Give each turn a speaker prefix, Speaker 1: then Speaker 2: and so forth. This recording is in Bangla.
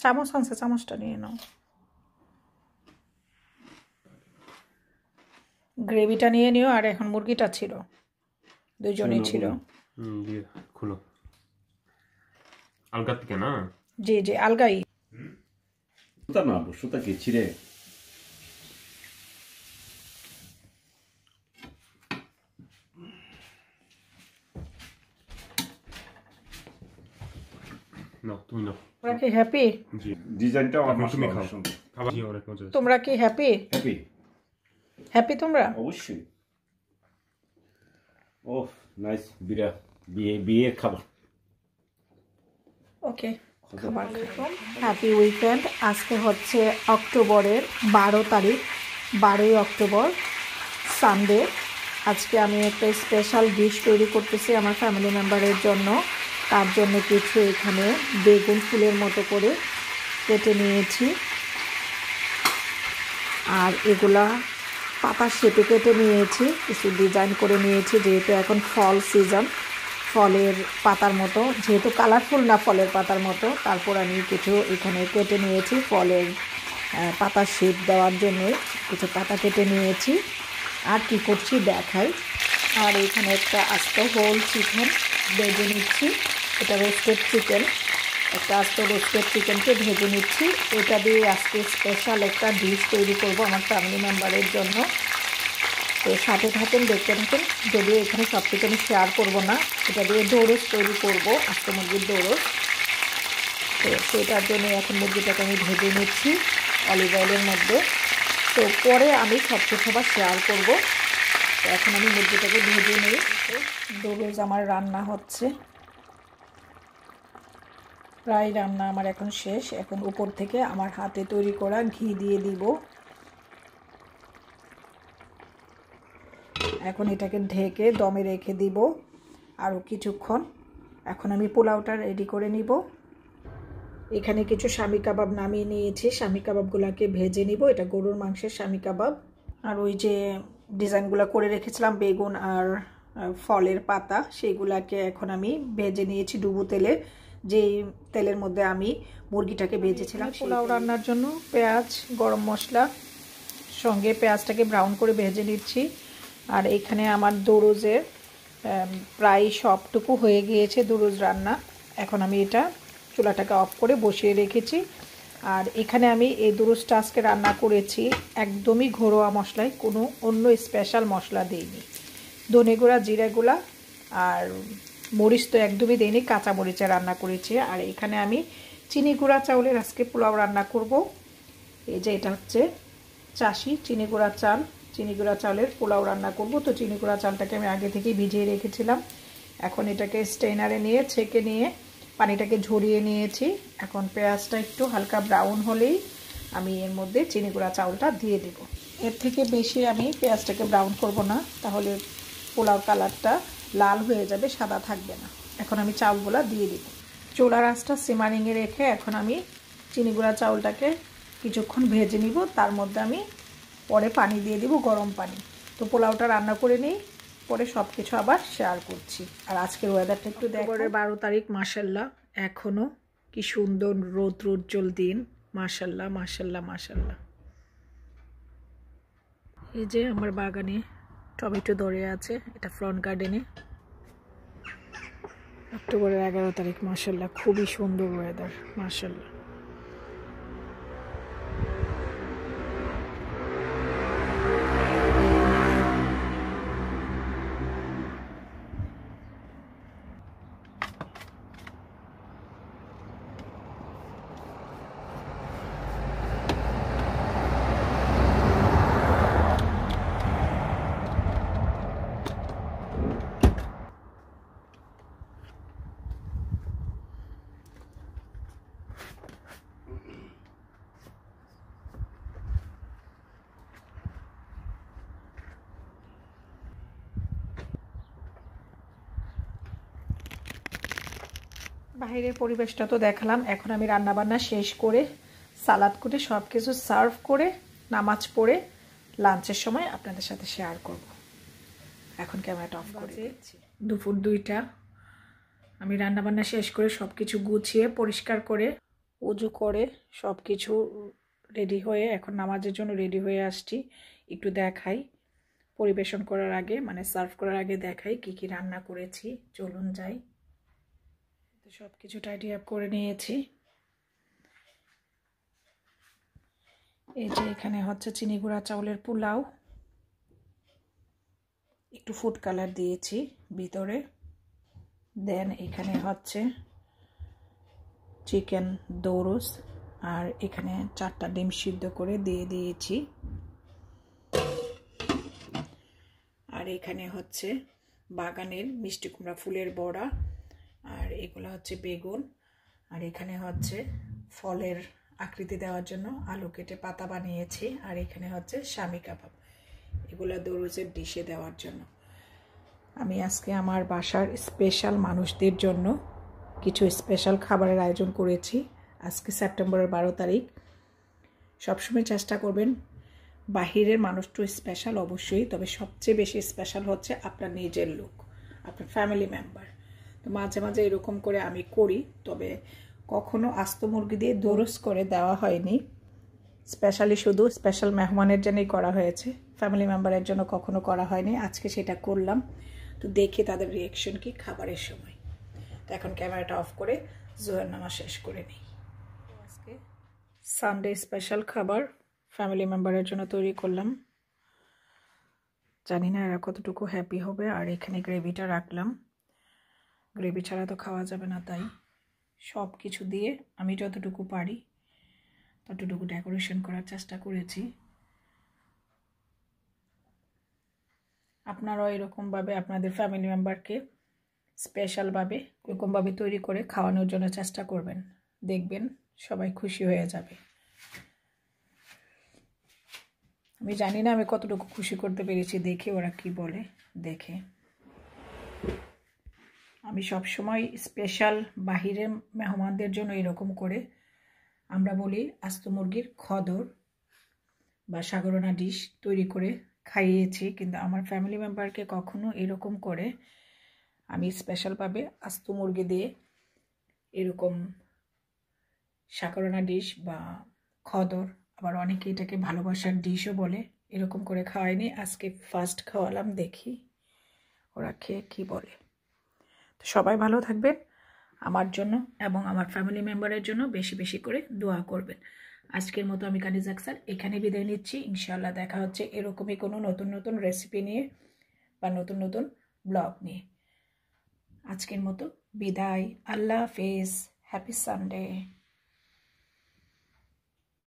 Speaker 1: চামচ আনছে, চামচটা নিয়ে নাও। গ্রেভিটা নিয়ে নিও। আর এখন মুরগিটা ছিল, দুজনেই ছিল।
Speaker 2: খুলো আলগা থেকে না।
Speaker 1: জি জি, আলগাই।
Speaker 3: সুতা না, সুতা কি ছিঁড়ে?
Speaker 2: না তুমি না।
Speaker 1: তোমরা কি হ্যাপি?
Speaker 2: জি,
Speaker 3: ডিজাইনটা আমার
Speaker 2: তুমি
Speaker 3: খাও।
Speaker 2: খাও, খাবার কি অনেক মজা।
Speaker 1: তোমরা কি হ্যাপি?
Speaker 3: হ্যাপি
Speaker 1: হ্যাপি তোমরা?
Speaker 3: অবশ্যই। ওহ নাইস, বিয়ের খাবার।
Speaker 1: ওকে, খাবার খাই। Happy weekend. আজকে হচ্ছে অক্টোবরের 12 তারিখ, 12ই অক্টোবর, সানডে। আজকে আমি একটা স্পেশাল ডিশ তৈরি করতেছি আমার ফ্যামিলি মেম্বারের জন্য। তার জন্য কিছু এখানে বেগুন ফুলের মতো করে কেটে নিয়েছি, আর এগুলা পাতা শেপে কেটে নিয়েছি, কিছু ডিজাইন করে নিয়েছি, যেহেতু এখন ফল সিজন, ফলের পাতার মতো, যেহেতু কালারফুল না ফলের পাতার মতো, তারপর আমি কিছু এখানে কেটে নিয়েছি ফলের পাতা শেপ দেওয়ার জন্য কিছু পাতা কেটে নিয়েছি। আর কি করছি দেখাই। আর এখানে একটা আস্ত হোল চিকেন ভেজে নিচ্ছি, এটা রোস্টেড চিকেন, একটা আস্ত রোস্টেড চিকেনকে ভেজে নিচ্ছি। এটা দিয়ে আজকে স্পেশাল একটা ডিশ তৈরি করব আমার ফ্যামিলি মেম্বারের জন্য। তো সাথে থাকেন, দেখতে থাকেন। যদিও এখানে সব কিছু আমি শেয়ার করবো না, এটা দিয়ে দৌড়স তৈরি করব, আস্ত মুরগির দৌড়স। তো সেটার জন্য এখন মুরগিটাকে আমি ভেজে নিচ্ছি অলিভ অয়েলের মধ্যে। তো পরে আমি সব কিছু আবার শেয়ার করবো। তো এখন আমি মুরগিটাকে ভেজে নিই। দৌড়স আমার রান্না হচ্ছে, প্রায় রান্না আমার এখন শেষ। এখন উপর থেকে আমার হাতে তৈরি করা ঘি দিয়ে দিব। এখন এটাকে ঢেকে দমে রেখে দিব আরও কিছুক্ষণ। এখন আমি পোলাওটা রেডি করে নিব। এখানে কিছু শামি কাবাব নামিয়ে নিয়েছি, শামি কাবাবগুলোকে ভেজে নিব। এটা গরুর মাংসের শামি কাবাব। আর ওই যে ডিজাইনগুলো করে রেখেছিলাম বেগুন আর ফলের পাতা, সেইগুলাকে এখন আমি ভেজে নিয়েছি ডুবো তেলে, যেই তেলের মধ্যে আমি মুরগিটাকে ভেজেছিলাম। পোলাও রান্নার জন্য পেঁয়াজ, গরম মশলা সঙ্গে পেঁয়াজটাকে ব্রাউন করে ভেজে নিচ্ছি। আর এখানে আমার দৌড়জের প্রায় সবটুকু হয়ে গিয়েছে দৌড়জ রান্না। এখন আমি এটা চুলাটাকে অফ করে বসিয়ে রেখেছি। আর এখানে আমি এই দৌড়জটা আজকে রান্না করেছি একদমই ঘরোয়া মশলায়, কোনো অন্য স্পেশাল মশলা দিইনি। ধনে গুঁড়া, জিরা গুঁড়া আর মরিচ তো একদমই দিইনি, কাঁচা মরিচে রান্না করেছি। আর এখানে আমি চিনি গুঁড়া চাউলের আজকে পোলাও রান্না করব। এই যে এটা হচ্ছে চাষি চিনি গুঁড়া চাল, চিনি গুঁড়া চালের পোলাও রান্না করব। তো চিনি গুঁড়া চালটাকে আমি আগে থেকেই ভিজিয়ে রেখেছিলাম। এখন এটাকে স্ট্রেনারে নিয়ে ছেঁকে নিয়ে পানিটাকে ঝরিয়ে নিয়েছি। এখন পেঁয়াজটা একটু হালকা ব্রাউন হলেই আমি এর মধ্যে চিনি গুঁড়া চাউলটা দিয়ে দেব। এর থেকে বেশি আমি পেঁয়াজটাকে ব্রাউন করব না, তাহলে পোলাও কালারটা লাল হয়ে যাবে, সাদা থাকবে না। এখন আমি চাউলগুলা দিয়ে দিব। চুলার আঁচটা সিমারিংয়ে রেখে এখন আমি চিনি গুঁড়া চাউলটাকে কিছুক্ষণ ভেজে নিব। তার মধ্যে আমি পরে পানি দিয়ে দিব, গরম পানি। তো পোলাওটা রান্না করে নিই, পরে সব কিছু আবার শেয়ার করছি। আর আজকের ওয়েদারটা একটু দেখো। 12 তারিখ, মাশাল্লাহ, এখনও কি সুন্দর রৌদ্রোজ্জ্বল দিন। মাশাল্লাহ মাশাল্লাহ মাশাল্লাহ। এই যে আমার বাগানে টমেটো ধরে আছে, এটা ফ্রন্ট গার্ডেনে। অক্টোবরের 11 তারিখ, মাশাল্লাহ, খুবই সুন্দর ওয়েদার, মাশাল্লাহ। বাইরের পরিবেশটা তো দেখালাম। এখন আমি রান্নাবান্না শেষ করে সালাদ করে সব কিছু সার্ভ করে নামাজ পড়ে লাঞ্চের সময় আপনাদের সাথে শেয়ার করব। এখন ক্যামেরাটা অফ করে দিচ্ছি। দুপুর 2টা। আমি রান্নাবান্না শেষ করে সব কিছু গুছিয়ে পরিষ্কার করে উজু করে সব কিছু রেডি হয়ে এখন নামাজের জন্য রেডি হয়ে আসছি। একটু দেখাই পরিবেশন করার আগে, মানে সার্ভ করার আগে দেখাই কি কি রান্না করেছি। চলুন যাই। তো সব কিছু টাইডি আপ করে নিয়েছি। এই যে এখানে হচ্ছে চিনি গুঁড়া চাউলের পোলাও, একটু ফুড কালার দিয়েছি ভিতরে। দেন এখানে হচ্ছে চিকেন দৌরস, আর এখানে 4টা ডিম সিদ্ধ করে দিয়ে দিয়েছি। আর এখানে হচ্ছে বাগানের মিষ্টি কুমড়া ফুলের বড়া, আর এগুলো হচ্ছে বেগুন, আর এখানে হচ্ছে ফলের আকৃতি দেওয়ার জন্য আলু কেটে পাতা বানিয়েছি। আর এখানে হচ্ছে শামি কাবাব, এগুলো দরুজের ডিশে দেওয়ার জন্য। আমি আজকে আমার বাসার স্পেশাল মানুষদের জন্য কিছু স্পেশাল খাবারের আয়োজন করেছি। আজকে সেপ্টেম্বরের 12 তারিখ। সবসময় চেষ্টা করবেন বাহিরের মানুষটা স্পেশাল অবশ্যই, তবে সবচেয়ে বেশি স্পেশাল হচ্ছে আপনার নিজের লোক, আপনার ফ্যামিলি মেম্বার। তো মাঝে মাঝে এরকম করে আমি করি, তবে কখনো আস্ত মুরগি দিয়ে দরুস করে দেওয়া হয়নি। স্পেশালি শুধু স্পেশাল মেহমানের জন্যই করা হয়েছে, ফ্যামিলি মেম্বারের জন্য কখনো করা হয়নি। আজকে সেটা করলাম। তো দেখি তাদের রিয়াকশন কি খাবারের সময়। তো এখন ক্যামেরাটা অফ করে জোহর নামাজ শেষ করে নিই। আজকে সানডে স্পেশাল খাবার ফ্যামিলি মেম্বারের জন্য তৈরি করলাম। জানি না এরা কতটুকু হ্যাপি হবে। আর এখানে গ্রেভিটা রাখলাম, গ্রেভি ছাড়া তো খাওয়া যাবে না, তাই সব কিছু দিয়ে আমি যতটুকু পারি ততটুকু ডেকোরেশন করার চেষ্টা করেছি। আপনারাও এরকমভাবে আপনাদের ফ্যামিলি মেম্বারকে স্পেশালভাবে এরকমভাবে তৈরি করে খাওয়ানোর জন্য চেষ্টা করবেন, দেখবেন সবাই খুশি হয়ে যাবে। আমি জানি না আমি কতটুকু খুশি করতে পেরেছি, দেখে ওরা কি বলে। দেখে আমি সবসময় স্পেশাল বাহিরের মেহমানদের জন্য এরকম করে, আমরা বলি আস্ত মুরগির খদর বা সাগরনা ডিশ তৈরি করে খাইয়েছি, কিন্তু আমার ফ্যামিলি মেম্বারকে কখনো এরকম করে আমি স্পেশালভাবে আস্ত মুরগি দিয়ে এরকম সাগরনা ডিশ বা খদর, আবার অনেকে এটাকে ভালোবাসার ডিশও বলে, এরকম করে খাওয়াইনি। আজকে ফার্স্ট খাওয়ালাম, দেখি ওরা খেয়ে কী বলে। তো সবাই ভালো থাকবেন, আমার জন্য এবং আমার ফ্যামিলি মেম্বারের জন্য বেশি বেশি করে দোয়া করবেন। আজকের মতো আমি কানিজ আক্তার এখানে বিদায় নিচ্ছি। ইনশাআল্লাহ দেখা হচ্ছে এরকমই কোনো নতুন নতুন রেসিপি নিয়ে বা নতুন নতুন ব্লগ নিয়ে। আজকের মতো বিদায়, আল্লাহ হাফেজ, হ্যাপি সানডে।